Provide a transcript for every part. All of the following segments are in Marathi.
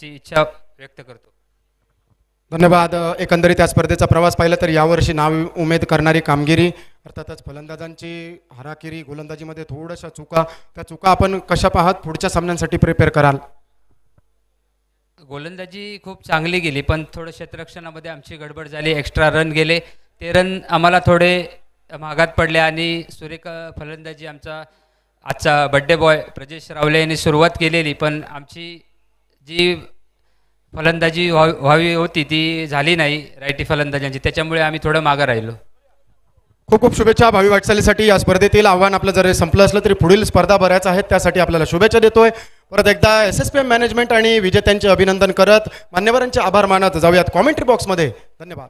अशी इच्छा व्यक्त करतो. धन्यवाद. एकंदरीत या स्पर्धेचा प्रवास पाहिला तर यावर्षी नाव उमेद करणारी कामगिरी, अर्थातच फलंदाजांची हाराकिरी, गोलंदाजीमध्ये थोड्याशा चुका, त्या चुका आपण कशा पाहत पुढच्या सामन्यांसाठी प्रिपेअर कराल? गोलंदाजी खूप चांगली गेली, पण थोडं क्षेत्ररक्षणामध्ये आमची गडबड झाली. एक्स्ट्रा रन गेले, ते रन आम्हाला थोडे महागात पडले. आणि सुरेख फलंदाजी आमचा आजचा बड्डे बॉय प्रजेश रावले यांनी सुरुवात केलेली, पण आमची जी फलंदाजी व्हावी होती ती झाली नाही रायटी फलंदाजांची, त्याच्यामुळे आम्ही थोडं मागं राहिलो. खूप खूप शुभेच्छा भावी वाटचालीसाठी. या स्पर्धेतील आव्हान आपलं जरी संपलं असलं तरी पुढील स्पर्धा बऱ्याच आहेत, त्यासाठी आपल्याला शुभेच्छा देतोय. परत एकदा SSPM मॅनेजमेंट आणि विजेत्यांचे अभिनंदन करत मान्यवरांचे आभार मानत जाऊयात कॉमेंट्री बॉक्समध्ये. धन्यवाद.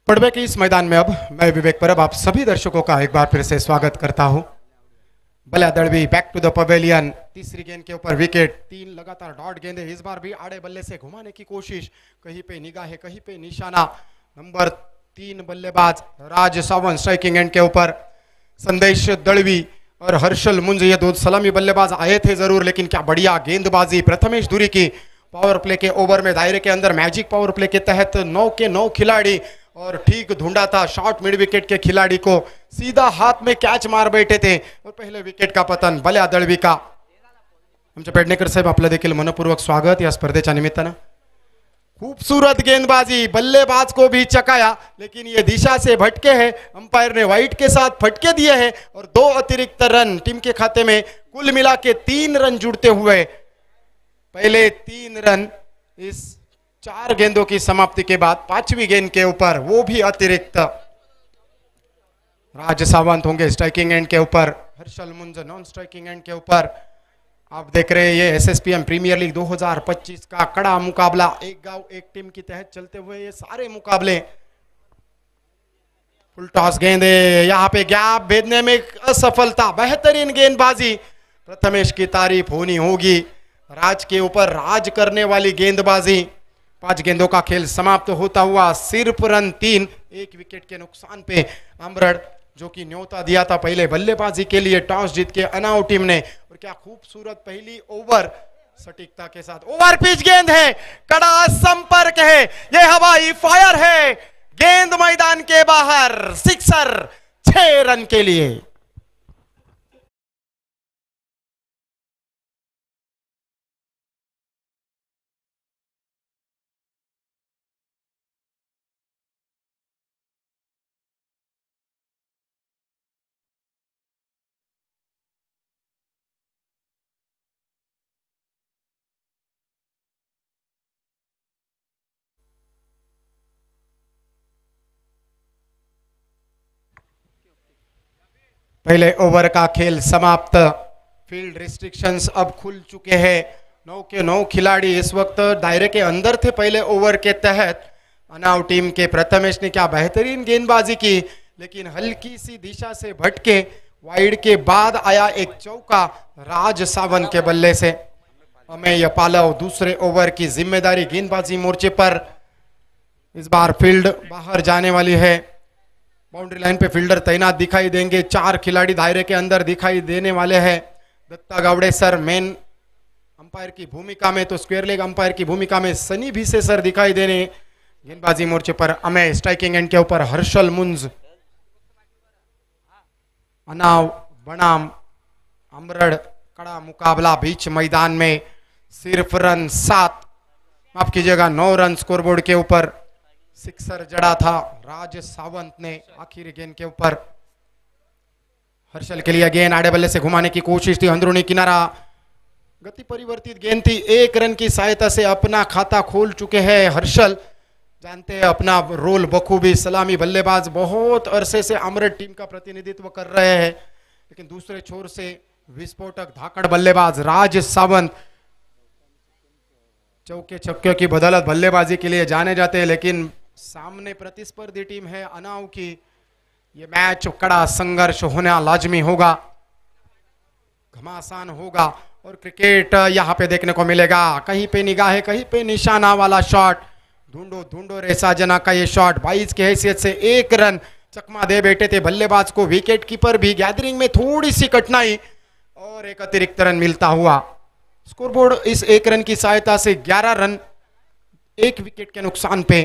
पड़बे की इस मैदान में अब मैं विवेक परब आप सभी दर्शकों का एक बार फिर से स्वागत करता हूं. बल्ला दड़वी बैक टू द पवेलियन. तीसरी गेंद के ऊपर विकेट. 3 लगातार डॉट गेंदें, इस बार भी आड़े बल्ले से घुमाने की कोशिश, कहीं पे निगाहें कहीं पे निशाना. नंबर 3 बल्लेबाज राज सावंत स्ट्राइकिंग एंड के ऊपर. संदेश दड़वी और हर्षल मुंज ये 2 सलामी बल्लेबाज आए थे जरूर, लेकिन क्या बढ़िया गेंदबाजी. प्रथमेश धुरी की पावर प्ले के ओवर में दायरे के अंदर मैजिक पावर प्ले के तहत 9 के 9 खिलाड़ी, और ठीक ढूंढा था शॉर्ट मिड विकेट के खिलाड़ी को, सीधा हाथ में कैच मार बैठे थे और पहले विकेट का पतन बल्या दळवी का. आमच्या पेडणेकर साहेब आपलं देखील मनपूर्वक स्वागत या स्पर्धेच्या निमित्तानं. खूबसूरत गेंदबाजी, बल्लेबाज को भी चकाया, लेकिन ये दिशा से भटके हैं. अंपायर ने वाइट के साथ फटके दिए हैं और 2 अतिरिक्त रन टीम के खाते में. कुल मिला के 3 रन जुड़ते हुए पहले 3 रन इस 4 गेंदों की समाप्ति के बाद 5वीं गेंद के ऊपर, वो भी अतिरिक्त. राज सावंत होंगे स्ट्राइकिंग एंड के ऊपर, हर्षल मुंज नॉन स्ट्राइकिंग एंड के ऊपर. आप देख रहे हैं ये SSPM प्रीमियर लीग 2025 का कड़ा मुकाबला. एक गांव एक टीम के तहत चलते हुए ये सारे मुकाबले. फुल टॉस गेंदे, यहाँ पे गैप भेदने में असफलता. बेहतरीन गेंदबाजी, प्रथमेश की तारीफ होनी होगी. राज के ऊपर राज करने वाली गेंदबाजी. 5 गेंदों का खेल समाप्त होता हुआ सिर्फ रन 3, 1 विकेट के नुकसान पे. अमरड़ जो कि न्योता दिया था पहले बल्लेबाजी के लिए, टॉस जीत के अनाउ टीम ने. और क्या खूबसूरत पहली ओवर सटीकता के साथ. ओवर पिच गेंद है, कड़ा संपर्क है, ये हवाई फायर है. गेंद मैदान के बाहर, सिक्सर. 6 रन के लिए. पहले ओवर का खेल समाप्त. फील्ड रिस्ट्रिक्शंस अब खुल चुके हैं. 9 के 9 खिलाड़ी इस वक्त दायरे के अंदर थे पहले ओवर के तहत. अनाव टीम के प्रथमेश ने क्या बेहतरीन गेंदबाजी की, लेकिन हल्की सी दिशा से भटके. वाइड के बाद आया एक चौका राज सावंत के बल्ले से. अमेय पालव दूसरे ओवर की जिम्मेदारी गेंदबाजी मोर्चे पर. इस बार फील्ड बाहर जाने वाली है. बाउंड्री लाइन पे फील्डर तैनात दिखाई देंगे. 4 खिलाड़ी दायरे के अंदर दिखाई देने वाले हैं. Datta Gawade sir main umpire की भूमिका में, तो स्क्वायर लेग अंपायर की भूमिका में सनी भिसे सर दिखाई देने. गेंदबाजी मोर्चे पर अमेय स्ट्राइकिंग एंड के ऊपर हर्षल मुंज. अनाव बनाम अमरड़ कड़ा मुकाबला बीच मैदान में. सिर्फ रन 7, माफ कीजिएगा 9 रन स्कोरबोर्ड के ऊपर. सिक्सर जड़ा था राज सावंत ने आखिरी गेंद के ऊपर. हर्षल के लिए गेंद आड़े बल्ले से घुमाने की कोशिश थी, अंदरूनी किनारा. गति परिवर्तित गेंद थी. 1 रन की सहायता से अपना खाता खोल चुके हैं हर्षल. जानते हैं अपना रोल बखूबी. सलामी बल्लेबाज बहुत अरसे से अमरड़ टीम का प्रतिनिधित्व कर रहे हैं, लेकिन दूसरे छोर से विस्फोटक धाकड़ बल्लेबाज राज सावंत चौके छक्के की बदौलत बल्लेबाजी के लिए जाने जाते हैं. लेकिन सामने प्रतिस्पर्धी टीम है अनाव की. ये मैच कड़ा संघर्ष होना लाजमी होगा, घमासान होगा. और क्रिकेट यहाँ पे देखने को मिलेगा, कहीं पे निगाह, कहीं पे निशाना वाला शॉट, ढूंढो ढूंढो रे साजना का ये शॉट 22 की हैसियत से 1 रन चकमा दे बैठे थे बल्लेबाज को। विकेट कीपर भी गैदरिंग में थोड़ी सी कठिनाई और एक अतिरिक्त रन मिलता हुआ। स्कोरबोर्ड इस 1 रन की सहायता से 11 रन 1 विकेट के नुकसान पे।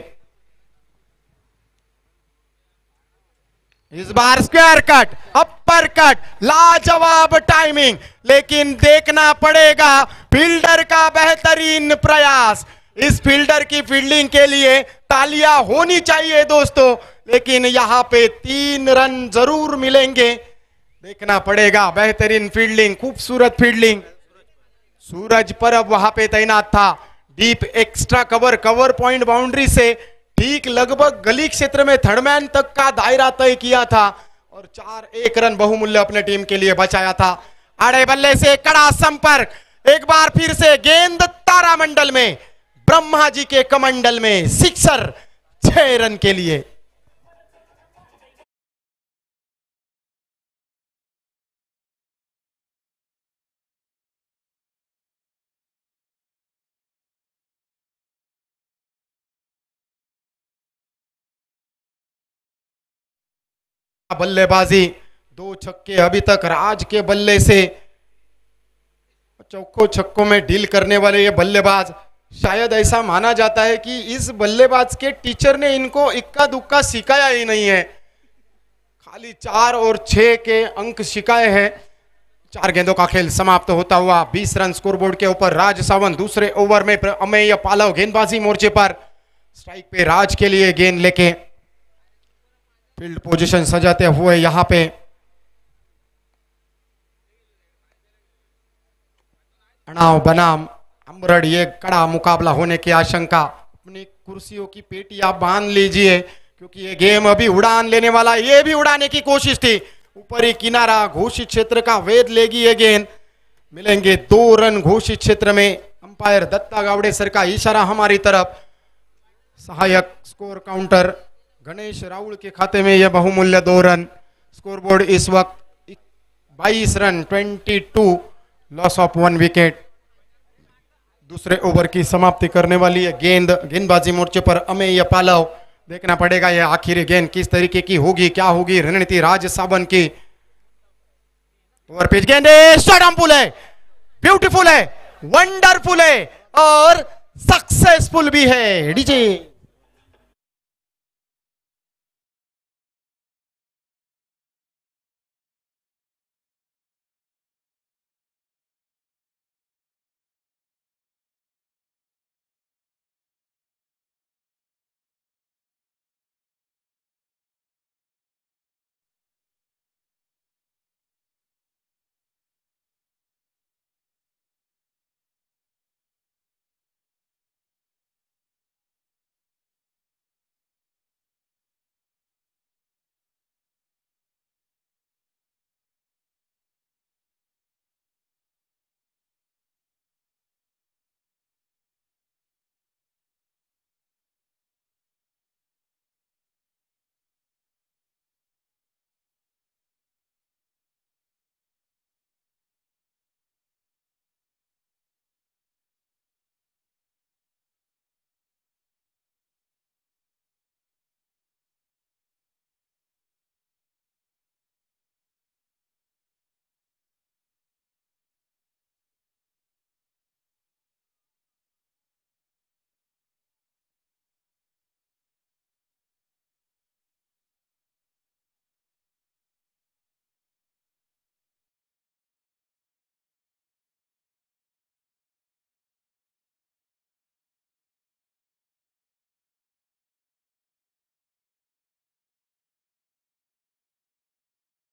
इस bar square cut, upper cut, लाजवाब टाइमिंग, लेकिन देखना पड़ेगा फील्डर का बेहतरीन प्रयास। इस फील्डर की फील्डिंग के लिए तालियां होनी चाहिए दोस्तों, लेकिन यहां पे 3 रन जरूर मिलेंगे। देखना पड़ेगा, बेहतरीन फील्डिंग, खूबसूरत फील्डिंग। सूरज परब वहां पे तैनात था, deep extra cover point boundary से ठीक लगभग गली क्षेत्र में थर्डमैन तक का दायरा तय किया था और 4-1 रन बहुमूल्य अपने टीम के लिए बचाया था। आड़े बल्ले से कड़ा संपर्क, एक बार फिर से गेंद तारामंडल में, ब्रह्मा जी के कमंडल में, सिक्सर 6 रन के लिए। बल्लेबाजी 2 छक्के अभी तक राज के बल्ले से, चौकों छक्कों में डील करने वाले ये बल्लेबाज, शायद ऐसा माना जाता है कि इस बल्लेबाज के टीचर ने इनको इक्का दुक्का सिखाया ही नहीं है, खाली 4 और 6 के अंक सिखाए हैं। 4 गेंदों का खेल समाप्त होता हुआ 20 रन स्कोरबोर्ड के ऊपर। राज सावंत दूसरे ओवर में अमेय पालव गेंदबाजी मोर्चे पर, स्ट्राइक पे राज के लिए गेंद लेके फील्ड पोजीशन सजाते हुए यहां पे अनाव बनाम अमरड़, ये कड़ा मुकाबला होने की आशंका। अपनी कुर्सियों की पेटी आप बांध लीजिए क्योंकि ये गेम अभी उड़ान लेने वाला है। ये भी उड़ाने की कोशिश थी, ऊपरी किनारा घोषित क्षेत्र का वेद लेगी ये गेंद। मिलेंगे 2 रन घोषित क्षेत्र में। अंपायर दत्ता गावड़े सर का इशारा हमारी तरफ। सहायक स्कोर काउंटर गणेश राउल के खाते में यह बहुमूल्य 2 रन। स्कोरबोर्ड इस वक्त 22 रन 22, लॉस ऑफ 1 विकेट। दूसरे ओवर की समाप्ति करने वाली है गेंदबाजी मोर्चे पर अमेय पालव। देखना पड़ेगा यह आखिरी गेंद किस तरीके की होगी, क्या होगी रणनीति राज सावन की। ओवर पिच गेंद स्टम्पुल है, ब्यूटीफुल है, वंडरफुल है और सक्सेसफुल भी है। डीजे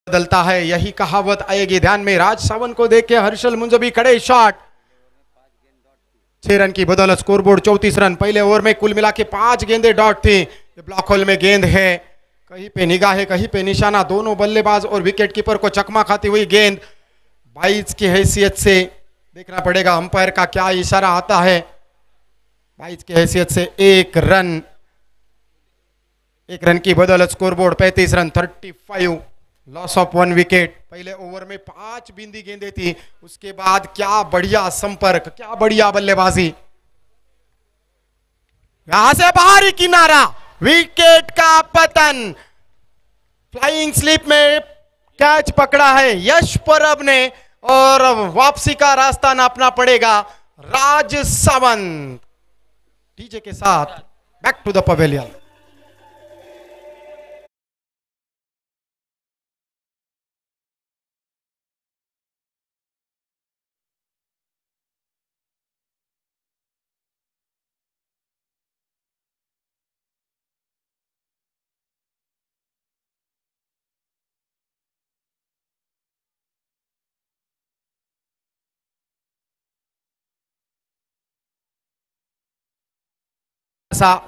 बदलता है, यही कहावत आएगी ध्यान में। राज सावंत को देख के हर्षल मुंजबी खड़े, शॉट 6 रन की बदौलत स्कोरबोर्ड 34 रन। पहले ओवर में कुल मिला के 5 गेंदें डॉट थी। ये ब्लॉक होल में गेंद है, कहीं पे निगाह है, कहीं पे निशाना। दोनों बल्लेबाज और विकेट कीपर को चकमा खाती हुई गेंद 22 की हैसियत से। देखना पड़ेगा अंपायर का क्या इशारा आता है। 22 की हैसियत से 1 रन, 1 रन की बदौलत scoreboard 35 run 35। Loss of 1 wicket. पहले ओवर में 5 बिंदी गेंदें थी, उसके बाद क्या बढ़िया संपर्क, क्या बढ़िया बल्लेबाजी। यहां से बाहरी किनारा, विकेट का पतन। फ्लाइंग स्लिप में कैच पकड़ा है यश परब ने और वापसी का रास्ता नापना पड़ेगा राज सावंत। डीजे के साथ back to the pavilion.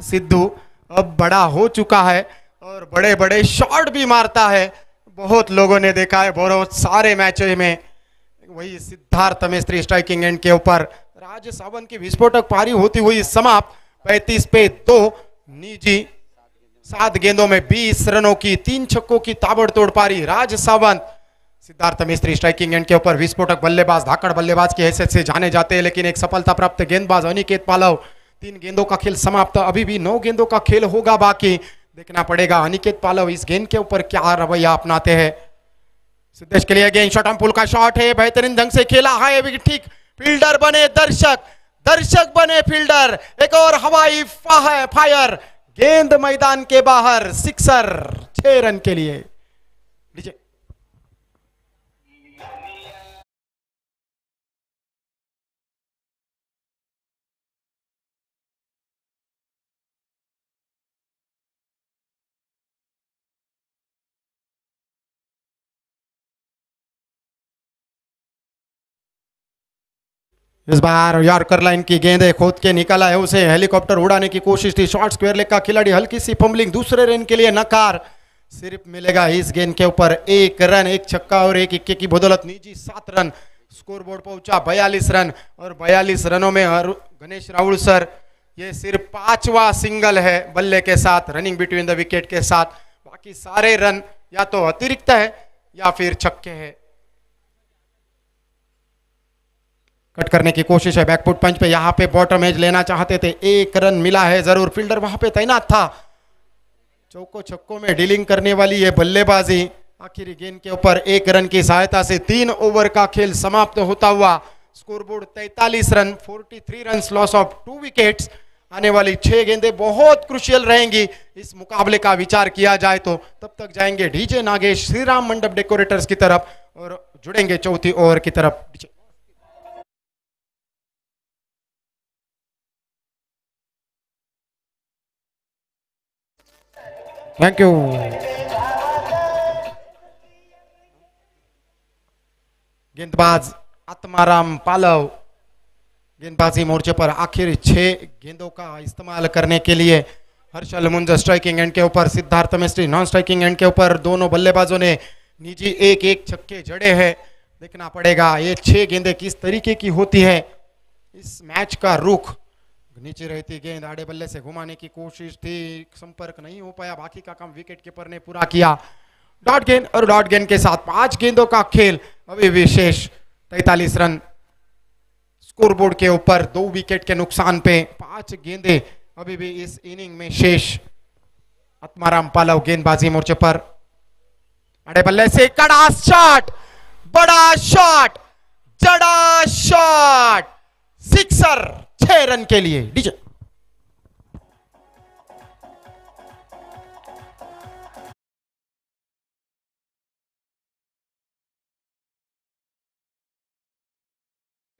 Sidhu अब बड़ा हो चुका है और बड़े बड़े शॉट भी मारता है। बहुत लोगों ने देखा है बहुत सारे मैचों में। वही सिद्धार्थ मिस्त्री स्ट्राइकिंग एंड के ऊपर। राज सावंत की विस्फोटक पारी होती हुई समाप्त 35 पे 2। निजी 7 गेंदों में 20 रनों की 3 छक्कों की ताबड़तोड़ पारी। राज सावंत सिद्धार्थ मिस्त्री स्ट्राइकिंग एंड के ऊपर विस्फोटक बल्लेबाज, धाकड़ बल्लेबाज की हैसियत से जाने जाते हैं, लेकिन एक सफलता प्राप्त गेंदबाज अनिकेत पालव। 3 गेंदों का खेल समाप्त, अभी भी 9 गेंदों का खेल होगा बाकी। देखना पड़ेगा अनिकेत पालव इस गेंद के ऊपर क्या रवैया अपनाते हैं। सिद्धेश के लिए गेंद शॉट, पुल का शॉट है, बेहतरीन ढंग से खेला है, ठीक। फील्डर बने दर्शक, दर्शक बने फील्डर। एक और हवाई फायर, गेंद मैदान के बाहर, सिक्सर। 6 रन के लिए। इस बार यॉर्कर लाइन की गेंद खोद के निकाला है, उसे हेलीकॉप्टर उड़ाने की कोशिश थी। शॉर्ट स्क्वायर लेग का खिलाड़ी, हल्की सी फंबलिंग, दूसरे रन के लिए नकार। सिर्फ मिलेगा इस गेंद के ऊपर 1 रन, 1 छक्का और 1 इक्के की बदौलत निजी 7 रन। स्कोरबोर्ड पहुंचा 42 रन और 42 रनों में गणेश राहुल सर ये सिर्फ 5वां सिंगल है बल्ले के साथ, रनिंग बिटवीन द विकेट के साथ। बाकी सारे रन या तो अतिरिक्त है या फिर छक्के है। कट करने की कोशिश है, बैकफुट पंच पे, यहां पे बॉटम एज लेना चाहते थे। 1 रन मिला है जरूर, फील्डर वहां पे तैनात था। चौको छक्कों में डीलिंग करने वाली है बल्लेबाजी। आखिरी गेंद के ऊपर 1 रन की सहायता से 3 ओवर का खेल समाप्त होता हुआ scoreboard 43 run, 43 run, loss of 2 wickets. आने वाली 6 गेंदें बहुत क्रुशियल रहेंगी इस मुकाबले का विचार किया जाए तो। तब तक जाएंगे डीजे नागेश श्री राम मंडप डेकोरेटर्स की तरफ और जुड़ेंगे चौथी ओवर की तरफ। Thank you. गेंदबाज आत्माराम पालव गेंदबाजी मोर्चे पर आखिर 6 गेंदों का इस्तेमाल करने के लिए। हर्षल मुंज स्ट्राइकिंग एंड के ऊपर, Siddharth Mistry non striking end के ऊपर। दोनों बल्लेबाजों ने निजी 1-1 छक्के जड़े हैं। देखना पड़ेगा ये 6 गेंदें किस तरीके की होती है। इस मैच का रुख, नीचे रहती गेंद आड़े बल्ले से घुमाने की कोशिश थी, संपर्क नहीं हो पाया। बाकी का काम विकेट कीपर ने पूरा किया। डॉट गेंद और डॉट गेंद के साथ 5 गेंदों का खेल अभी विशेष 43 रन स्कोरबोर्ड के ऊपर। 2 विकेट के नुकसान पे 5 गेंदें अभी भी इस इनिंग में शेष। आत्माराम पालव गेंदबाजी मोर्चे पर, आड़े बल्ले से कड़ा शॉट, बड़ा शॉट, जड़ा शॉट, सिक्सर। 6 रन के लिए। डीजे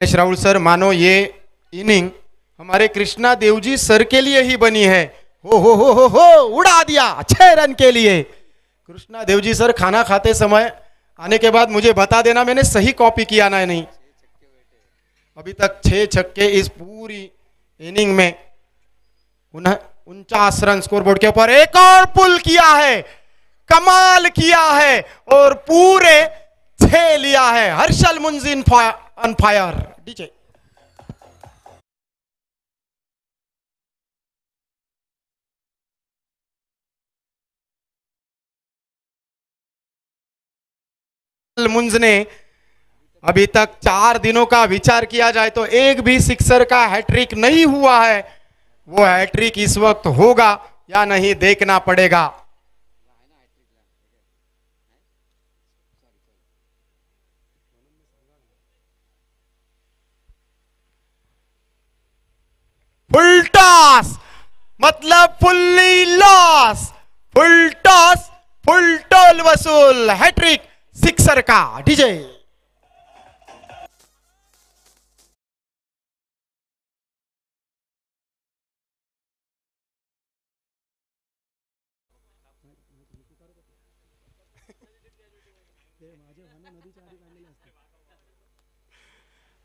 राहुल सर, मानो ये इनिंग हमारे कृष्णा देवजी सर के लिए ही बनी है। हो उड़ा दिया 6 रन के लिए। कृष्णा देवजी सर, खाना खाते समय आने के बाद मुझे बता देना मैंने सही कॉपी किया ना नहीं। अभी तक 6 छक्के इस पूरी इनिंग में। 49 रन स्कोरबोर्ड के ऊपर। एक और पुल किया है, कमाल किया है और पूरे 6 लिया है। हर्षल मुंजिन ऑन फायर। डीजे मुंज ने अभी तक 4 दिनों का विचार किया जाए तो एक भी सिक्सर का हैट्रिक नहीं हुआ है। वो हैट्रिक इस वक्त होगा या नहीं देखना पड़ेगा। फुल टॉस मतलब फुल्ली लॉस, फुल टॉस फुल टोल वसूल, हैट्रिक सिक्सर का डीजे।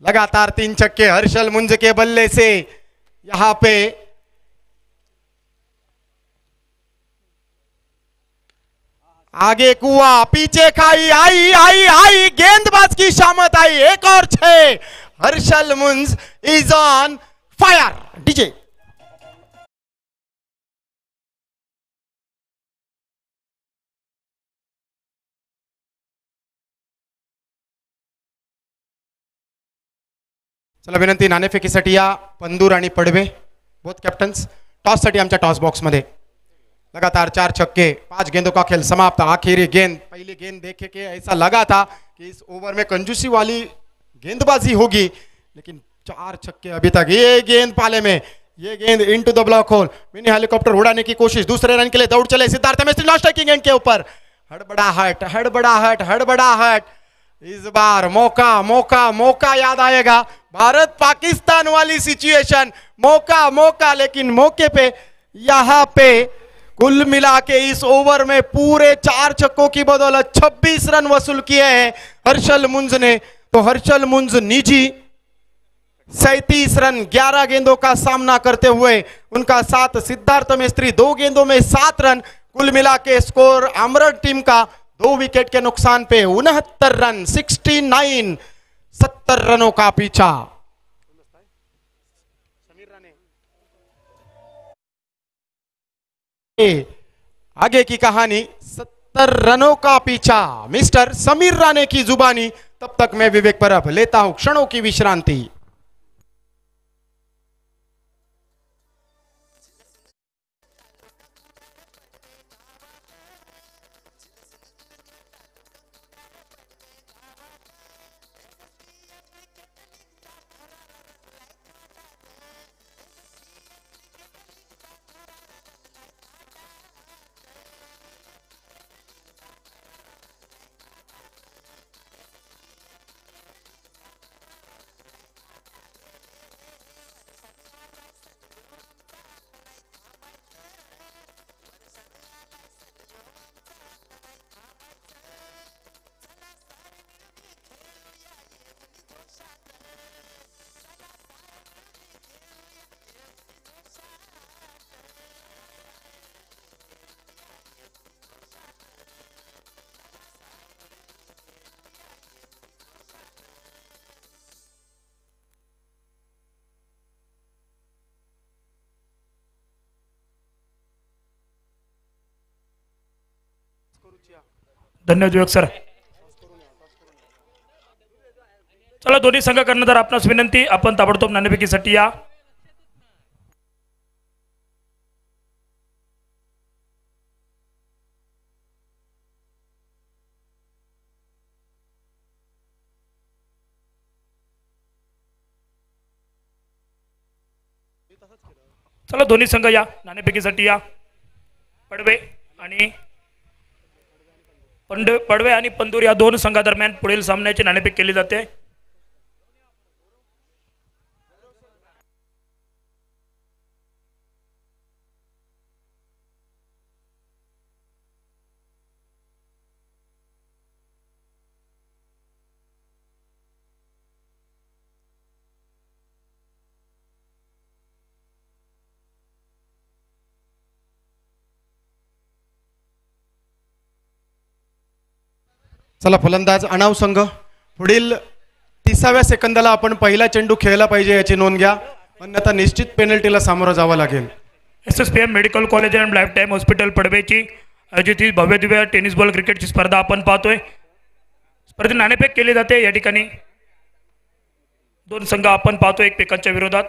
लगातार 3 छक्के हर्षल मुंज के बल्ले से यहां पे आगे कुआं पीछे खाई, आई आई आई गेंदबाज की शामत आई, एक और 6। हर्षल मुंज इज ऑन फायर डीजे। चला विनंती नाणेफेकीसाठी या पंदूर आणि पडवे बोथ कॅप्टन्स टॉस साठी आमच्या टॉस बॉक्स मध्ये। लगातार 4 छक्के 5 गेंदों का खेल समाप्त। आखिरी गेंद, पहली गेंद देखे के ऐसा लगा था कि इस ओवर में कंजूसी वाली गेंदबाजी होगी, लेकिन 4 छक्के अभी तक। ये गेंद पाले में, ये गेंद into the block hole, mini helicopter उड़ाने की कोशिश, दूसरे रन के लिए दौड़ चले Siddharth Mistry non striking end के ऊपर। हड़बड़ाहट हड़बड़ाहट हड़बड़ाहट, इस बार मौका मौका मौका याद आएगा। भारत पाकिस्तान वाली सिचुएशन, मौका मौका, लेकिन मौके पे यहां पे कुल मिला के इस ओवर में पूरे 4 छक्कों की बदौलत 26 रन वसूल किए हैं हर्षल मुंज ने। तो हर्षल मुंज निजी 37 रन 11 गेंदों का सामना करते हुए, उनका साथ सिद्धार्थ मिस्त्री 2 गेंदों में 7 रन। कुल मिला के स्कोर अमरन टीम का 2 विकेट के नुकसान पे 69 रन 69, 70 रनों का पीछा। आगे की कहानी 70 रनों का पीछा मिस्टर समीर राणे की जुबानी। तब तक मैं विवेक परब लेता हूं क्षणों की विश्रांति। धन्यवाद विवेक सर। चला दोन्ही संघ कर्णधार आपणास विनंती, आपण ताबडतोब नाणेफेकीसाठी या। चला दोन्ही संघ या नाणेफेकीसाठी या। पडवे आणि पंदूर या 2 संघादरम्यान पुढील सामन्याची नाणेफेक केली जाते। चला फलंदाज अनाव संघ पुढील 30व्या सेकंदाला आपण पहिला चेंडू खेळला पाहिजे याची नोंद घ्या, अन्यथा निश्चित पेनल्टीला सामोरं जावं लागेल। SSPM medical college and life time hospital पडवेची आयोजित ही भव्य दिव्य टेनिस बॉल क्रिकेटची स्पर्धा आपण पाहतोय। स्पर्धेत नाणेफेक केली जाते. या ठिकाणी दोन संघ आपण पाहतो एकमेकांच्या विरोधात.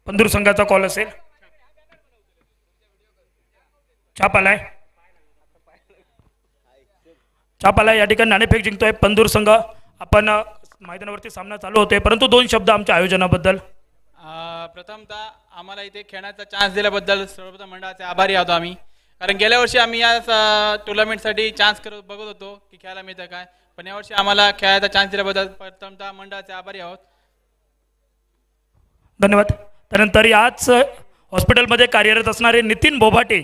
पंदूर संघाचा कॉल असेल. छापालाय या ठिकाणी नाणेफेक जिंकतोय पंदूर संघ. आपण मैदानावरती सामना चालू होतोय, परंतु दोन शब्द आमच्या आयोजनाबद्दल. प्रथमतः आम्हाला इथे खेळण्याचा चान्स दिल्याबद्दल सर्वप्रथम मंडळाचे आभारी आहोत आम्ही. कारण गेल्या वर्षी आम्ही या टुर्नामेंटसाठी चान्स बघत होतो की खेळायला मिळतं काय, पण यावर्षी आम्हाला खेळायचा चान्स दिल्याबद्दल प्रथमतः मंडळाचे आभारी आहोत. धन्यवाद. त्यानंतर याच हॉस्पिटलमध्ये कार्यरत असणारे नितीन बोभाटे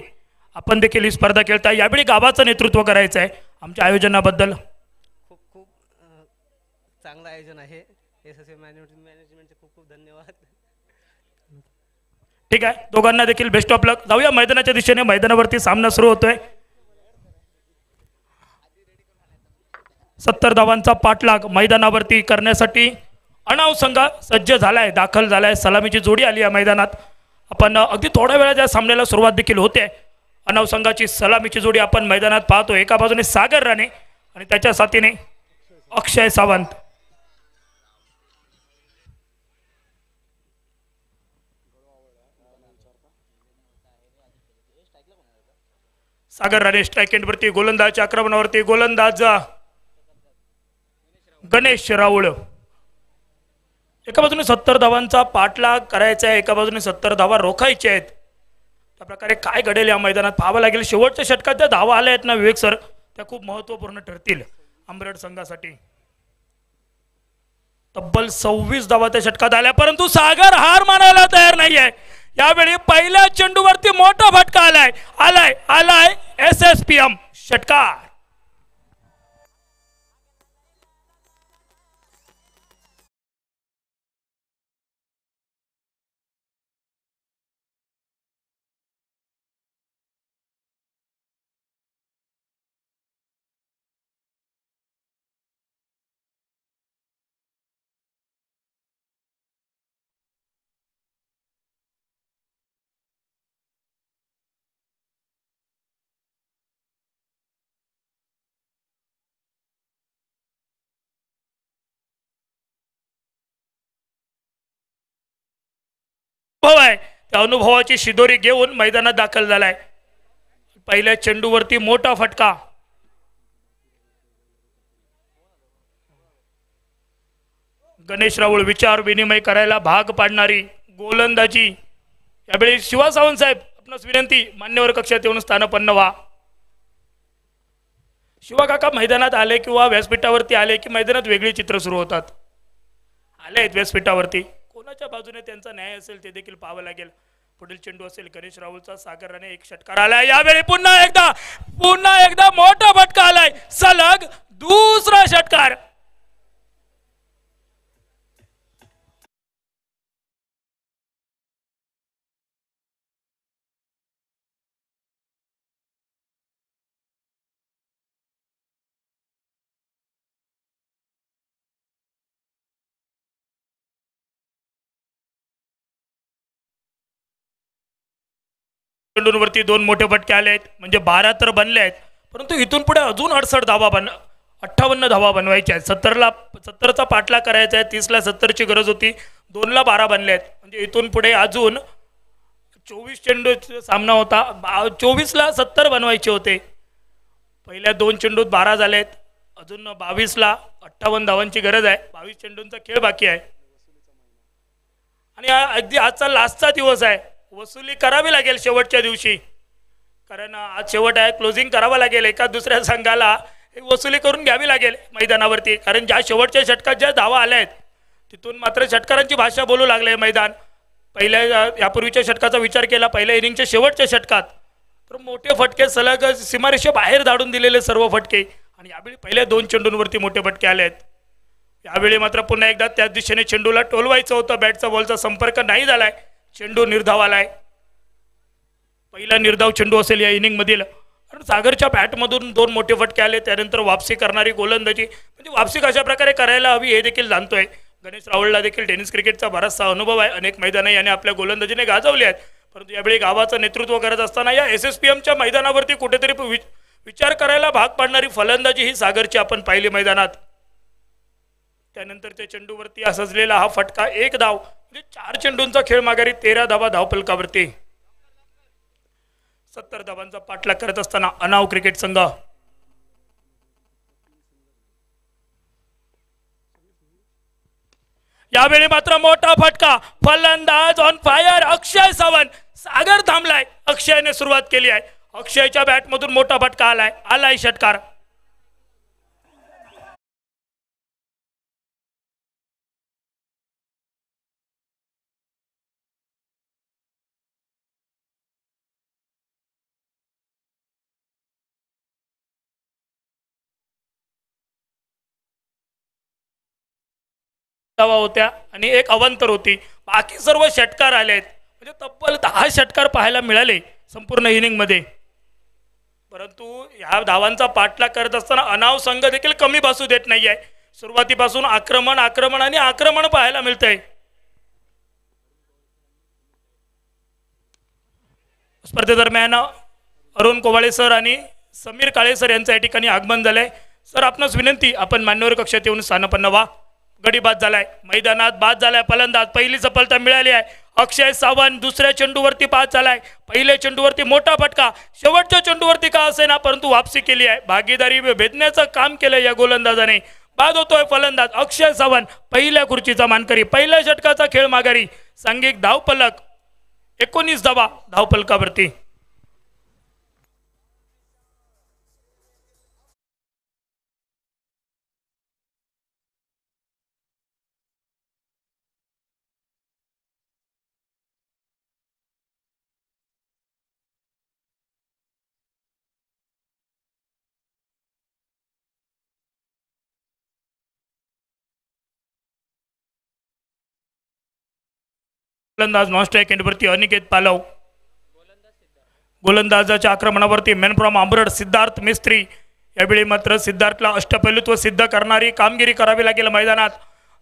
आपण देखील ही स्पर्धा खेळताय. यावेळी गावाचं नेतृत्व करायचं आहे. आमच्या आयोजनाबद्दल खूप खूप चांगलं आयोजन आहे. एस मॅनेजमेंटचे खूप खूप धन्यवाद. ठीक आहे, दोघांना देखील बेस्ट ऑफ लक. जाऊया मैदानाच्या दिशेने. मैदानावरती सामना सुरू होतोय. 70 धावांचा पाठलाग मैदानावरती करण्यासाठी अणाव संघ सज्ज झालाय, दाखल झालाय. सलामीची जोडी आली या मैदानात. आपण अगदी थोड्या वेळात या सामन्याला सुरुवात देखील होते. अणाव संघाची सलामीची जोडी आपण मैदानात पाहतो. एका बाजूने सागर राणे आणि त्याच्या साथीने अक्षय सावंत. सागर राणे स्ट्राईक एंडवरती, गोलंदाज आक्रमणावरती गोलंदाज गणेश राऊळ. एका बाजूने 70 धावांचा पाठलाग करायचा आहे, एका बाजूने 70 धावा रोखायच्या आहेत. त्या प्रकारे काय घडेल या मैदानात पाहावं लागेल. शेवटच्या षटकात ज्या धावा आल्या आहेत ना विवेक सर, त्या खूप महत्त्वपूर्ण ठरतील आंबरड संघासाठी. तब्बल 26 धावा त्या षटकात आल्या, परंतु सागर हार मानायला तयार नाहीये. यावेळी पहिल्या चेंडूवरती मोठा फटका आलाय SSPM षटकार. आहे त्या अनुभवाची शिदोरी घेऊन मैदानात दाखल झालाय. पहिल्या चेंडूवरती मोठा फटका. गणेश राऊळ विचार विनिमय करायला भाग पाडणारी गोलंदाजी. यावेळी शिवा सावंत साहेब आपणास विनंती, मान्यवर कक्षात येऊन स्थानपन्न व्हा. शिवा काका मैदानात आले किंवा व्यासपीठावरती आले की मैदानात वेगळी चित्र सुरू होतात. आले आहेत व्यासपीठावरती, कोणाच्या बाजूने त्यांचा न्याय असेल ते देखील पाहावं लागेल. पुढील चेंडू असेल गणेश राहुलचा. सागर राणे एक षटकार आलाय. यावेळी पुन्हा एकदा मोठा फटका आलाय. सलग दुसरा षटकार. चेंडूंवरती दोन मोठे फटके आले आहेत, म्हणजे 12 तर बनले आहेत, परंतु इथून पुढे अजून 58 धावा बनवायच्या आहेत. 70चा पाठलाग करायचा आहे. 30ला 70ची गरज होती, 2ला 12 बनले आहेत. म्हणजे इथून पुढे अजून 24 चेंडूचा सामना होता. 24ला 70 बनवायचे होते. पहिल्या 2 चेंडूत 12 झाले आहेत. अजून 22ला 58 धावांची गरज आहे. 22 चेंडूंचा खेळ बाकी आहे आणि अगदी आजचा लास्टचा दिवस आहे. वसुली करावी लागेल शेवटच्या दिवशी, कारण आज शेवट आहे. क्लोजिंग करावं लागेल. एका दुसऱ्या संघाला वसुली करून घ्यावी लागेल मैदानावरती, कारण ज्या शेवटच्या षटकात ज्या धावा आल्या आहेत तिथून मात्र षटकारांची भाषा बोलू लागले मैदान. पहिल्या यापूर्वीच्या षटकाचा विचार केला, पहिल्या इनिंगच्या शेवटच्या षटकात तर मोठे फटके सलग सीमारेषे बाहेर धाडून दिलेले सर्व फटके, आणि यावेळी पहिल्या 2 चेंडूंवरती मोठे फटके आले आहेत. यावेळी मात्र पुन्हा एकदा त्याच दिशेने चेंडूला टोलवायचं होतं. बॅटचा बॉलचा संपर्क नाही झालाय. चेंडू निर्धाव आलाय. पहिला निर्धाव चेंडू असेल या इनिंग मधील. कारण सागरच्या बॅटमधून 2 मोठे फटके आले. त्यानंतर वापसी करणारी गोलंदाजी, म्हणजे वापसी कशा प्रकारे करायला हवी हे देखील जाणतोय. गणेश रावळला देखील टेनिस क्रिकेटचा बराचसा अनुभव आहे, अनेक मैदानं याने आपल्या गोलंदाजीने गाजवली आहेत, परंतु यावेळी गावाचं नेतृत्व करत असताना या SSPMच्या मैदानावरती कुठेतरी विचार करायला भाग पाडणारी फलंदाजी ही सागरची आपण पाहिली मैदानात. त्यानंतर त्या चेंडूवरती सजलेला हा फटका, 1 धाव, म्हणजे 4 चेंडूंचा खेळ माघारी, 13 धावा धावफलकावरती. 70 धावांचा पाठलाग करत असताना अनाव क्रिकेट संघ. यावेळी मात्र मोठा फटका, फलंदाज ऑन फायर अक्षय सावंत. सागर थांबलाय, अक्षयने सुरुवात केली आहे. अक्षयच्या बॅटमधून मोठा फटका आलाय षटकार. धावा होत्या आणि एक अवांतर होती, बाकी सर्व षटकार आलेत, म्हणजे तब्बल 10 षटकार पाहायला मिळाले संपूर्ण इनिंग मध्ये. परंतु या धावांचा पाठलाग करत असताना अनाव संघ देखील कमी बसू देत नाहीये. सुरुवातीपासून आक्रमण आणि आक्रमण पाहायला मिळतंय. स्पर्धेदरम्यान अरुण कोवाळे सर आणि समीर काळे सर यांचं या ठिकाणी आगमन झालंय. सर, आपणास विनंती, आपण मान्यवर कक्षात येऊन स्थानापन्न व्हा. गडी बाद झालाय, मैदानात बाद झालाय फलंदाज. पहिली सफलता मिळाली आहे. अक्षय सावंत दुसऱ्या चेंडूवरती बाद झालाय. पहिल्या चेंडूवरती मोठा फटका, शेवटच्या चेंडूवरती का असेना परंतु वापसी केली आहे. भागीदारी भेदण्याचं काम केलं या गोलंदाजाने. बाद होतोय फलंदाज अक्षय सावंत, पहिल्या खुर्चीचा मानकरी, पहिल्या षटकाचा खेळ माघारी. सांघिक धावफलक 19 धावा धावफलकावरती. गोलंदाज नॉन स्ट्राईक एंडवरती अनिकेत पालव. गोलंदाजाच्या आक्रमणावरती मॅन फ्रॉम आंबरड सिद्धार्थ मिस्त्री. यावेळी मात्र सिद्धार्थला अष्टपैलुत्व सिद्ध करणारी कामगिरी करावी लागेल मैदानात.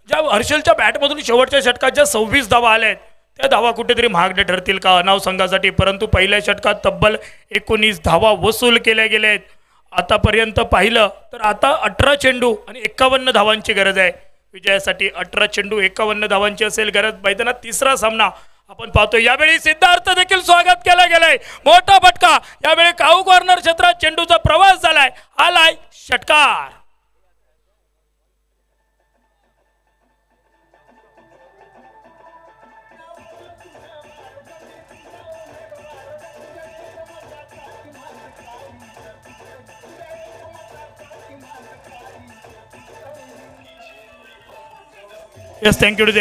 ज्या हर्षलच्या बॅटमधून शेवटच्या षटकात ज्या 26 धावा आल्या आहेत त्या धावा कुठेतरी महागड्या ठरतील का अनाव संघासाठी. परंतु पहिल्या षटकात तब्बल 19 धावा वसूल केल्या गेल्या आहेत. आतापर्यंत पाहिलं तर आता 18 चेंडू आणि 51 धावांची गरज आहे विजयासाठी. 18 चेंडू 51 धावांची असेल गरज. मैदानात तिसरा सामना आपण पाहतोय. यावेळी सिद्धार्थ देखील स्वागत केलं गेलंय. मोठा फटका, यावेळी काऊ कॉर्नर क्षेत्रात चेंडूचा प्रवास झालाय, आलाय षटकार. Yes, thank you to.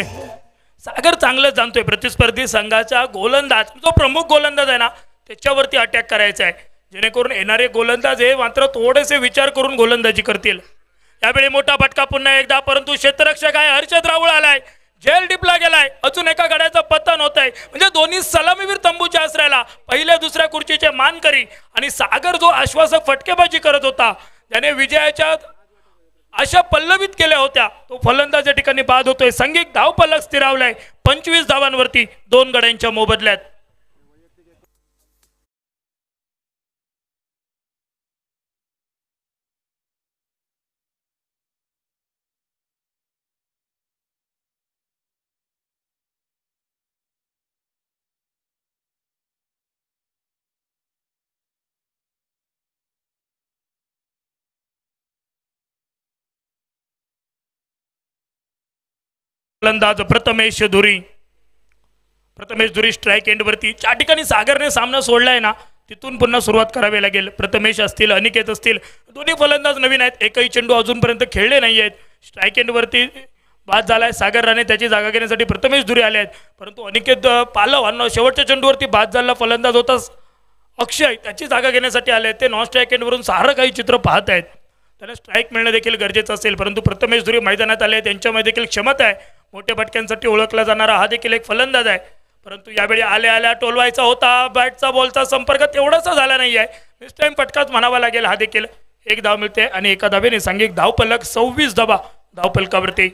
सागर चांगलं जाणतोय प्रतिस्पर्धी संघाचा गोलंदाज, जो प्रमुख गोलंदाज आहे ना त्याच्यावरती अटॅक करायचा आहे, जेणेकरून येणारे गोलंदाज हे मात्र थोडेसे विचार करून गोलंदाजी करतील. यावेळी मोठा फटका पुन्हा एकदा, परंतु क्षेत्ररक्षक आहे हर्षद राऊळ आलाय, जेल डिपला गेलाय. अजून एका गड्याचं पतन होत आहे, म्हणजे दोन्ही सलामीवीर तंबूच्या आसऱ्याला पहिल्या दुसऱ्या खुर्चीचे मानकरी. आणि सागर जो आश्वासक फटकेबाजी करत होता, त्याने विजयाच्या आशा पल्लवित केल्या होत्या, तो फलंदाज या ठिकाणी बाद होतोय. सांघिक धावफलक स्थिरावलाय 25 धावांवरती 2 गड्यांच्या मोबदल्यात. फलंदाज प्रथमेश धुरी. प्रथमेश धुरी स्ट्राईक एंडवरती. ज्या ठिकाणी सागरने सामना सोडलाय ना तिथून पुन्हा सुरुवात करावी लागेल. प्रथमेश असतील, अनिकेत असतील, दोन्ही फलंदाज नवीन आहेत. एकही चेंडू अजूनपर्यंत खेळले नाही आहेत. स्ट्राईक एंडवरती बाद झालाय सागर राणे, त्याची जागा घेण्यासाठी प्रथमेश धुरी आले आहेत. परंतु अनिकेत पालव शेवटच्या चेंडूवरती बाद झालेला फलंदाज होता अक्षय, त्याची जागा घेण्यासाठी आले. ते नॉन स्ट्राईक एंडवरून सारं काही चित्र पाहत आहेत. त्यांना स्ट्राईक मिळणं देखील गरजेचं असेल. परंतु प्रथमेश धुरी मैदानात आले, त्यांच्यामध्ये देखील क्षमता आहे. मोठ्या फटक्यांसाठी ओळखला जाणारा हा देखील एक फलंदाज आहे. परंतु यावेळी आल्या टोलवायचा होता, बॅटचा बॉलचा संपर्क तेवढासा झाला नाही आहे. नेक्स्ट टाइम फटकाच म्हणावा लागेल. हा देखील 1 धाव मिळते आणि एका धावेने सांघिक धावफलक 26 धावा धावफलकावरती.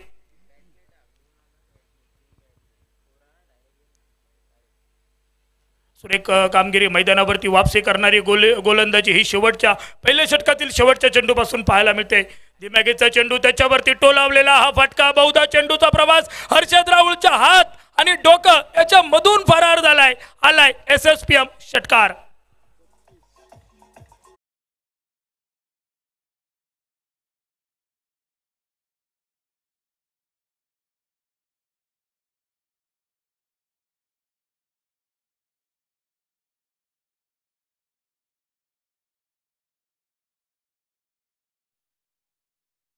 सुरेख कामगिरी, मैदानावरती वापसी करणारी गोलंदाजी ही शेवटच्या पहिल्या षटकातील शेवटच्या चेंडूपासून पाहायला मिळते. दिमागीचा चेंडू, त्याच्यावरती टोलावलेला हा फटका, बहुधा चेंडूचा प्रवास हर्षद राहुलचा हात आणि डोकं याच्या मधून फरार झालाय. आलाय SSPM षटकार.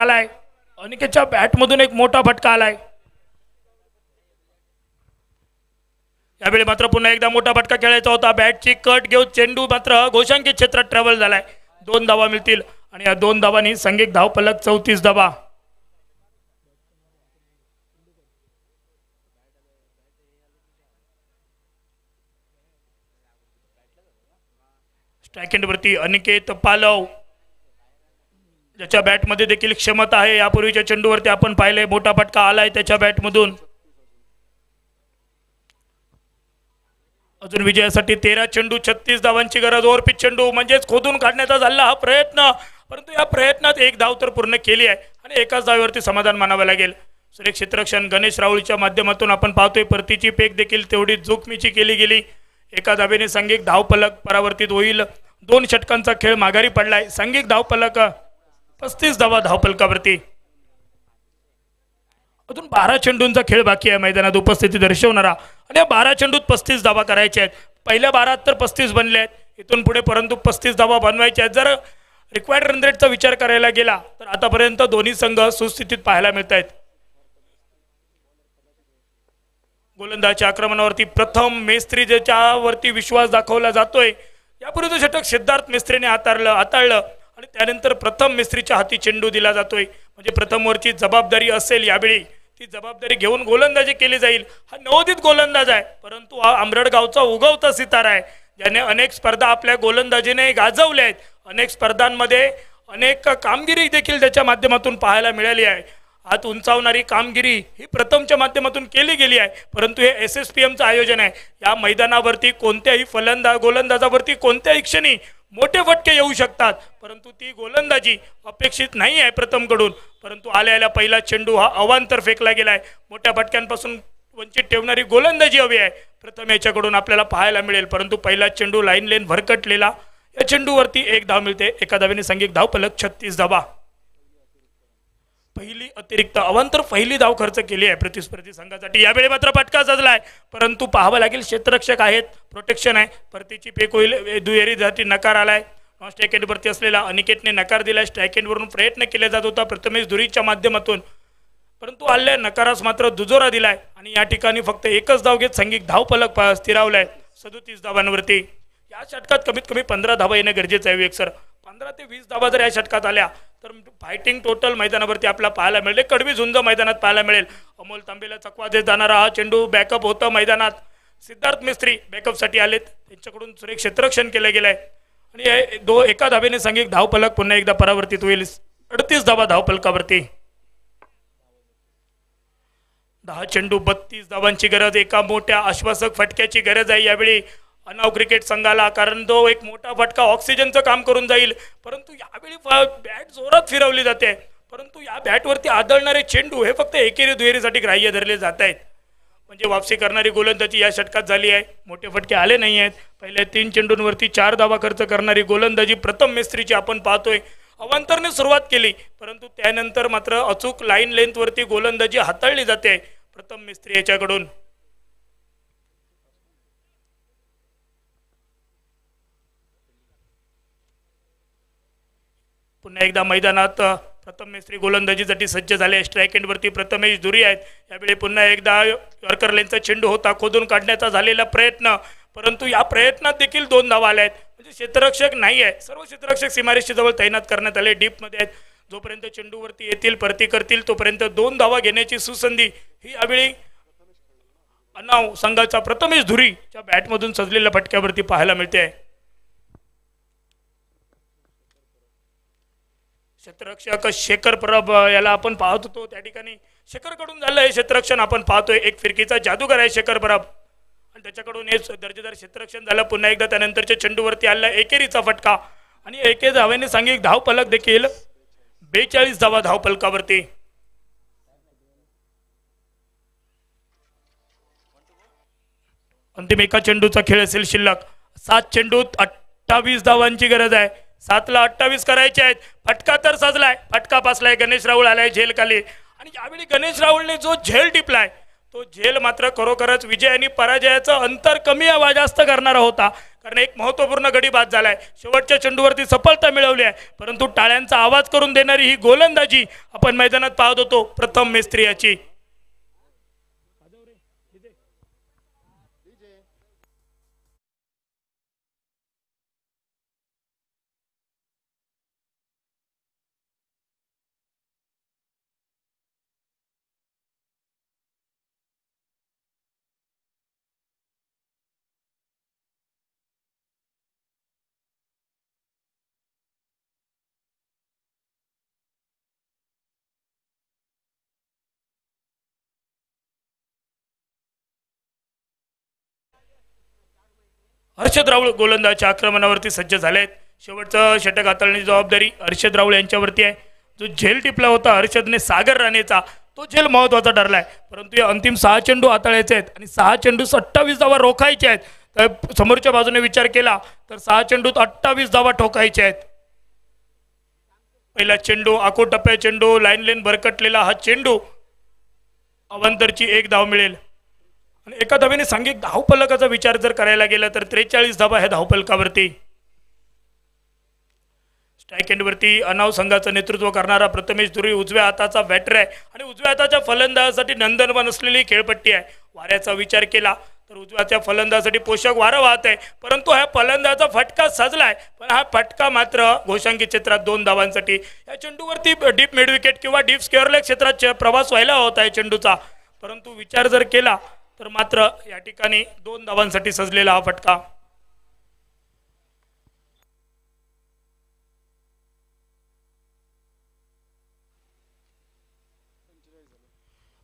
आलाय अनिकेतच्या बॅटमधून एक मोठा फटका आलाय. यावेळी मात्र पुन्हा एकदा मोठा फटका खेळायचा होता. बॅटची कट घेऊन चेंडू मात्र घोषांकित क्षेत्रात ट्रॅव्हल झालाय. 2 धावा मिळतील आणि या 2 धावांनी संघिक धावफलक 34 धावा. स्ट्राइक एंडवरती अनिकेत पालव, ज्याच्या बॅटमध्ये देखील क्षमता आहे. यापूर्वीच्या चेंडूवरती आपण पाहिले मोठा फटका आलाय त्याच्या बॅटमधून. अजून विजयासाठी 13 चेंडू, 36 धावांची गरज. ओव्हरपिच चेंडू म्हणजेच खोदून काढण्याचा झाला हा प्रयत्न, परंतु या प्रयत्नात 1 धाव तर पूर्ण केली आहे आणि एकाच धावेवरती समाधान मानावं लागेल. सुरेख क्षेत्ररक्षण गणेश राहुलच्या माध्यमातून आपण पाहतोय परतीची पेक देखील तेवढी जोखमीची केली गेली. एका धावेने सांघिक धावफलक परावर्तित होईल. 2 षटकांचा खेळ माघारी पडलाय. सांघिक धावफलक 35 धावा धावफलकावरती. अजून 12 चेंडूंचा खेळ बाकी आहे मैदानात उपस्थिती दर्शवणारा आणि या 12 चेंडूत 35 धावा करायच्या आहेत. पहिल्या 12 तर 35 बनले आहेत, इथून पुढे परंतु 35 धावा बनवायच्या आहेत. जर रिक्वायर्ड रन रेटचा विचार करायला गेला तर आतापर्यंत दोन्ही संघ सुस्थितीत पाहायला मिळत आहेत. गोलंदाजच्या आक्रमणावरती प्रथम मेस्त्री, ज्याच्यावरती विश्वास दाखवला जातोय. यापूर्वीचं षटक सिद्धार्थ मेस्त्रीने हाताळलं आणि त्यानंतर प्रथम मेस्त्रीच्या हाती चेंडू दिला जातोय. म्हणजे प्रथम वरची जबाबदारी असेल यावेळी, ती जबाबदारी घेऊन गोलंदाजी केली जाईल. हा नवोदित गोलंदाज आहे, परंतु हा आंबरडगावचा उगवता सितारा आहे, ज्याने अनेक स्पर्धा आपल्या गोलंदाजीने गाजवल्या आहेत. अनेक स्पर्धांमध्ये अनेक कामगिरी देखील त्याच्या माध्यमातून पाहायला मिळाली आहे. हात उंचावणारी कामगिरी ही प्रथमच्या माध्यमातून केली गेली आहे, परंतु हे SSPMचं आयोजन आहे. या मैदानावरती कोणत्याही गोलंदाजावरती कोणत्याही क्षणी मोठे फटके येऊ शकतात, परंतु ती गोलंदाजी अपेक्षित नाही आहे प्रथमकडून. परंतु आल्या पहिला चेंडू हा अवांतर फेकला गेलाय. मोठ्या फटक्यांपासून वंचित ठेवणारी गोलंदाजी हवी आहे प्रथम याच्याकडून आपल्याला पाहायला मिळेल. परंतु पहिला चेंडू लाईन लेन भरकटलेला. या चेंडूवरती 1 धाव मिळते. एका धावेने सांघिक धावफलक 36 धावा. पहिली अतिरिक्त अवांतर पहिली धाव खर्च केली आहे प्रतिस्पर्धी संघासाठी. यावेळी मात्र फटका सजलाय, परंतु पाहावं लागेल क्षेत्ररक्षक आहेत, प्रोटेक्शन आहे. परतीची पेक होईल. दुहेरी जाती नकार आलाय. नॉन स्ट्राइक एंडवरती असलेला अनिकेतने नकार दिलाय. स्ट्राइक एंडवरून प्रयत्न केला जात होता प्रथमेश धुरीच्या माध्यमातून, परंतु आल्या नकारास मात्र दुजोरा दिलाय आणि या ठिकाणी फक्त 1च धाव घेत सांघिक धावफलक स्थिरावलाय 37 धावांवरती. या षटकात कमीत कमी 15 धावा येणं गरजेचं आहे. सर 15 ते 20 धावा जर या षटकात आल्या तर फायटिंग टोटल मैदानावरती आपल्याला पाहायला मिळेल. कडवी झुंज मैदानात पाहायला मिळेल. अमोल तांबेला चकवा देत जाणारा हा चेंडू बॅकअप होता मैदानात. सिद्धार्थ मिस्त्री बॅकअपसाठी आलेत, त्यांच्याकडून सुरेख क्षेत्ररक्षण केलं गेलंय आणि एका धावेने सांघिक धावफलक पुन्हा एकदा परावर्तित होईल. 38 धावा धावफलकावरती. 10 चेंडू 32 धावांची गरज. एका मोठ्या आश्वासक फटक्याची गरज आहे यावेळी अनाव क्रिकेट संघाला, कारण तो एक मोठा फटका ऑक्सिजनचं काम करून जाईल. परंतु यावेळी बॅट जोरात फिरवली जाते, परंतु या बॅटवरती आदळणारे चेंडू हे फक्त एकेरी दुहेरीसाठी ग्राह्य धरले जात आहेत. म्हणजे वापसी करणारी गोलंदाजी या षटकात झाली आहे. मोठे फटके आले नाही आहेत. पहिल्या 3 चेंडूंवरती 4 धावा खर्च करणारी गोलंदाजी प्रथम मेस्त्रीची आपण पाहतोय. अवांतरने सुरुवात केली, परंतु त्यानंतर मात्र अचूक लाईन लेंथवरती गोलंदाजी हाताळली जाते प्रथम मेस्त्री याच्याकडून. पुन्हा एकदा मैदानात प्रथम मेस्त्री गोलंदाजीसाठी सज्ज झाले. स्ट्राइक एंडवरती प्रथमेश धुरी आहेत. यावेळी पुन्हा एकदा यॉर्कर लेनचा चेंडू होता, खोदून काढण्याचा झालेला प्रयत्न, परंतु या प्रयत्नात देखील 2 धावा आल्या आहेत. म्हणजे क्षेत्ररक्षक नाही आहे. सर्व क्षेत्ररक्षक सीमारेषे जवळ तैनात करण्यात आले, डीपमध्ये आहेत. जोपर्यंत चेंडूवरती येतील, परती करतील, तोपर्यंत 2 धावा घेण्याची सुसंधी ही यावेळी अनाव संघाचा प्रथमेश धुरीच्या बॅटमधून सजलेल्या फटक्यावरती पाहायला मिळते आहे. क्षेत्ररक्षक शेखर परब याला आपण पाहत होतो, त्या ठिकाणी शेखर कडून झालं हे क्षेत्ररक्षण आपण पाहतोय. एक फिरकीचा जादूगार आहे शेखर परब आणि त्याच्याकडून हे दर्जेदार क्षेत्ररक्षण झालं. पुन्हा एकदा त्यानंतरच्या चेंडूवरती आला एकेरीचा फटका आणि एके धावेने सांघिक धावफलक देखील 42 धावा धावफलकावरती. अंतिम एका चेंडूचा खेळ असेल शिल्लक. 7 चेंडूत 28 धावांची गरज आहे. 7ला 28 करायचे आहेत. फटका तर सजलाय, फटका पासलाय, गणेश राहुल आलाय झेल खाली आणि यावेळी गणेश राहुलने जो झेल टिपलाय तो झेल मात्र खरोखरच विजय आणि पराजयाचं अंतर कमी वा जास्त करणारा होता. कारण एक महत्त्वपूर्ण गडी बाद झालाय. शेवटच्या चेंडूवरती सफलता मिळवली आहे, परंतु टाळ्यांचा आवाज करून देणारी ही गोलंदाजी आपण मैदानात पाहत होतो प्रथम मेस्त्री याची. हर्षद राहुल गोलंदाजच्या आक्रमणावरती सज्ज झालेत. शेवटचं षटक हाताळण्याची जबाबदारी हर्षद राहुल यांच्यावरती आहे. जो झेल टिपला होता हर्षदने सागर राणेचा तो झेल महत्त्वाचा ठरलाय. परंतु हे अंतिम 6 चेंडू हाताळायचे आहेत आणि 6 चेंडू 28 धावा रोखायचे आहेत. तर समोरच्या बाजूने विचार केला तर 6 चेंडूत 28 धावा ठोकायचे आहेत. पहिला चेंडू आखो टप्प्या चेंडू लाईन भरकटलेला हा चेंडू अवांतरची 1 धाव मिळेल आणि एका धावेने सांघिक धावफलकाचा विचार जर करायला गेला तर 43 धावा ह्या धावफलकावरती. स्ट्राईक एंडवरती अनाव संघाचं नेतृत्व करणारा प्रथमेश धुरी उजव्या हाताचा बॅटर आहे आणि उजव्या हाताच्या फलंदाजासाठी नंदनवन असलेली खेळपट्टी आहे. वाऱ्याचा विचार केला तर उजव्याच्या फलंदाजासाठी पोषक वारं वाहत आहे, परंतु हा फलंदाजाचा फटका सजलाय. पण हा फटका मात्र घोषांकी क्षेत्रात 2 धावांसाठी. या चेंडूवरती डीप मिड विकेट किंवा डीप स्क्वेअरलेग क्षेत्रात प्रवास व्हायला होता आहे चेंडूचा, परंतु विचार जर केला तर मात्र या ठिकाणी 2 धावांसाठी सजलेला हा फटका.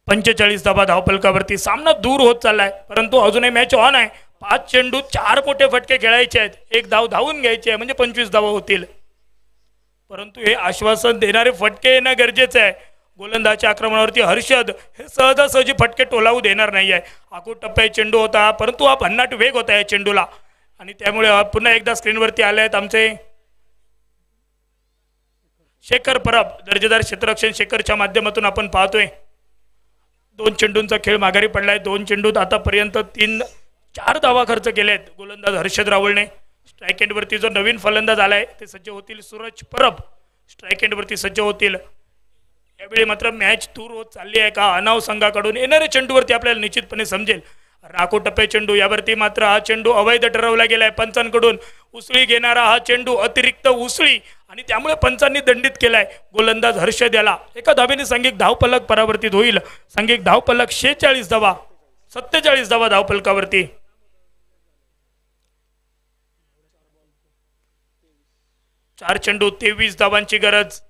पंचेचाळीस धावा धावफलकावरती. सामना दूर होत चाललाय, परंतु अजूनही मॅच ऑन आहे. 5 चेंडूत 4 मोठे फटके खेळायचे आहेत. 1 धाव धावून घ्यायची आहे म्हणजे 25 धावा होतील. परंतु हे आश्वासन देणारे फटके येणं गरजेचं आहे. गोलंदाजच्या आक्रमणावरती हर्षद हे सहजासहजी फटके टोलावू देणार नाही आहे. आखो टप्प्यात चेंडू होता, परंतु हा भन्नाट वेग होता या चेंडूला आणि त्यामुळे पुन्हा एकदा स्क्रीनवरती आले आहेत आमचे शेखर परब. दर्जेदार क्षेत्ररक्षण शेखरच्या माध्यमातून आपण पाहतोय. 2 चेंडूंचा खेळ माघारी पडलाय. 2 चेंडूत आतापर्यंत 3-4 धावा खर्च केलेत गोलंदाज हर्षद राहुलने. स्ट्राईक एंडवरती जो नवीन फलंदाज आलाय ते सज्ज होतील सूरज परब. स्ट्राईक एंडवरती सज्ज होतील. यावेळी मात्र मॅच दूर होत चालली आहे का अनाव संघाकडून येणाऱ्या चेंडूवरती आपल्याला निश्चितपणे समजेल. राखो टप्पे चेंडू यावरती मात्र हा चेंडू अवैध ठरवला गेलाय पंचांकडून. उसळी घेणारा हा चेंडू अतिरिक्त उसळी आणि त्यामुळे पंचांनी दंडित केलाय गोलंदाज हर्षद याला. एका धावेने सांघिक धावफलक परावर्तित होईल. सांघिक धावफलक 46 धावा 47 धावा धावफलकावरती. चार चेंडू 23 धावांची गरज.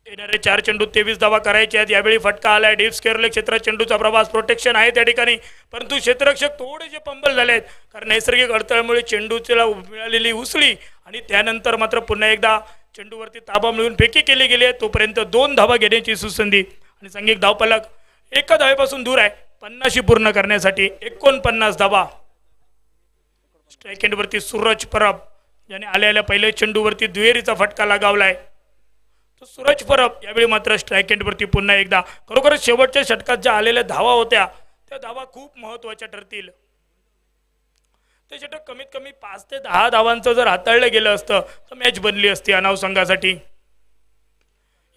येणारे 4 चेंडू 23 धावा करायचे आहेत. यावेळी फटका आलाय. डीप स्क्वेअरलेग क्षेत्रात चेंडूचा प्रवास प्रोटेक्शन आहे त्या ठिकाणी, परंतु क्षेत्ररक्षक थोडेसे पंबल झाले आहेत कारण नैसर्गिक अडथळ्यामुळे चेंडूला मिळालेली उसळी आणि त्यानंतर मात्र पुन्हा एकदा चेंडूवरती ताबा मिळून फेकी केली गेली आहे. तोपर्यंत 2 धावा घेण्याची सुसंधी आणि सांघिक धावफलक एका धावेपासून दूर आहे 50 पूर्ण करण्यासाठी. 49 धावा. स्ट्राईक एंडवरती सूरज परब ज्याने आलेल्या पहिल्या चेंडूवरती दुहेरीचा फटका लगावलाय. सूरज परब यावेळी मात्र स्ट्राईक एंडवरती पुन्हा एकदा. खरोखरच शेवटच्या षटकात ज्या आलेल्या धावा होत्या त्या धावा खूप महत्त्वाच्या ठरतील. ते षटक कमीत कमी 5 ते 10 धावांचं जर हाताळलं गेलं असतं तर मॅच बनली असती अनाव संघासाठी.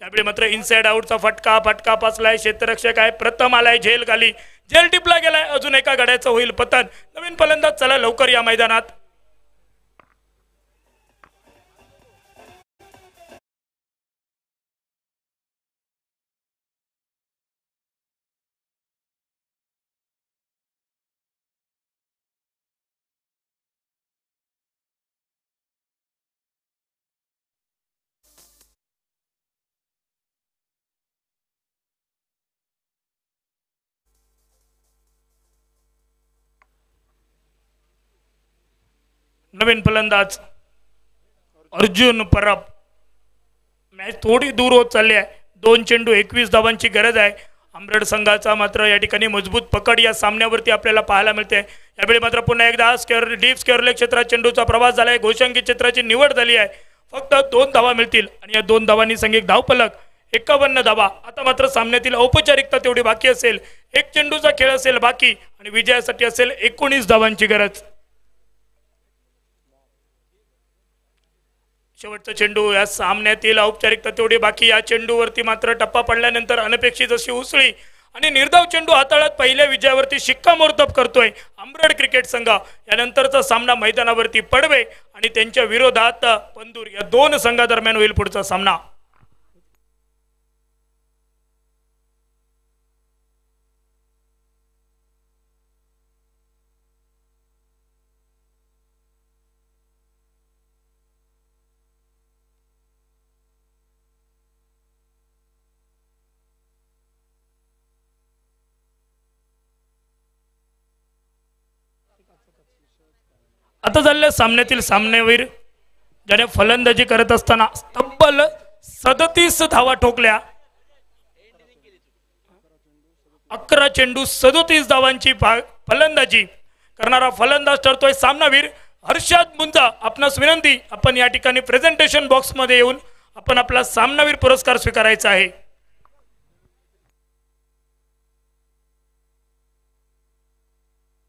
यावेळी मात्र इनसाइड आउटचा फटका पासलाय. क्षेत्ररक्षक आहे प्रथम आलाय झेल खाली. झेल टिपला गेलाय. अजून एका गड्याचं होईल पतन. नवीन फलंदाज चला लवकर या मैदानात. नवीन फलंदाज अर्जुन परब. मॅच थोडी दूर होत चालली आहे. 2 चेंडू 21 धावांची गरज आहे. आंबरड संघाचा मात्र या ठिकाणी मजबूत पकड या सामन्यावरती आपल्याला पाहायला मिळते. यावेळी मात्र पुन्हा एकदा डीप स्क्वेअर क्षेत्रात चेंडूचा प्रवास झाला आहे. घोषांकित क्षेत्राची निवड झाली आहे. फक्त 2 धावा मिळतील आणि या 2 धावांनी संघ एक धावफलक 51 धावा. आता मात्र सामन्यातील औपचारिकता तेवढी बाकी असेल. 1 चेंडूचा खेळ असेल बाकी आणि विजयासाठी असेल 19 धावांची गरज. शेवटचा चेंडू या सामन्यातील औपचारिकता तेवढी बाकी. या चेंडूवरती मात्र टप्पा पडल्यानंतर अनपेक्षित अशी उसळी आणि निर्धाव चेंडू हाताळत पहिल्या विजयावरती शिक्कामोर्तब करतोय आंबरड क्रिकेट संघ. यानंतरचा सामना मैदानावरती पडवे आणि त्यांच्या विरोधात पंदूर या 2 संघादरम्यान होईल पुढचा सामना. आता झालेल्या सामन्यातील सामनेवीर ज्याने फलंदाजी करत असताना तब्बल 37 धावा ठोकल्या. 11 चेंडू 37 धावांची फलंदाजी करणारा फलंदाज ठरतोय सामनावीर हर्षद मुंजा. आपणास विनंती, आपण या ठिकाणी प्रेझेंटेशन बॉक्स मध्ये येऊन आपण आपला सामनावीर पुरस्कार स्वीकारायचा आहे.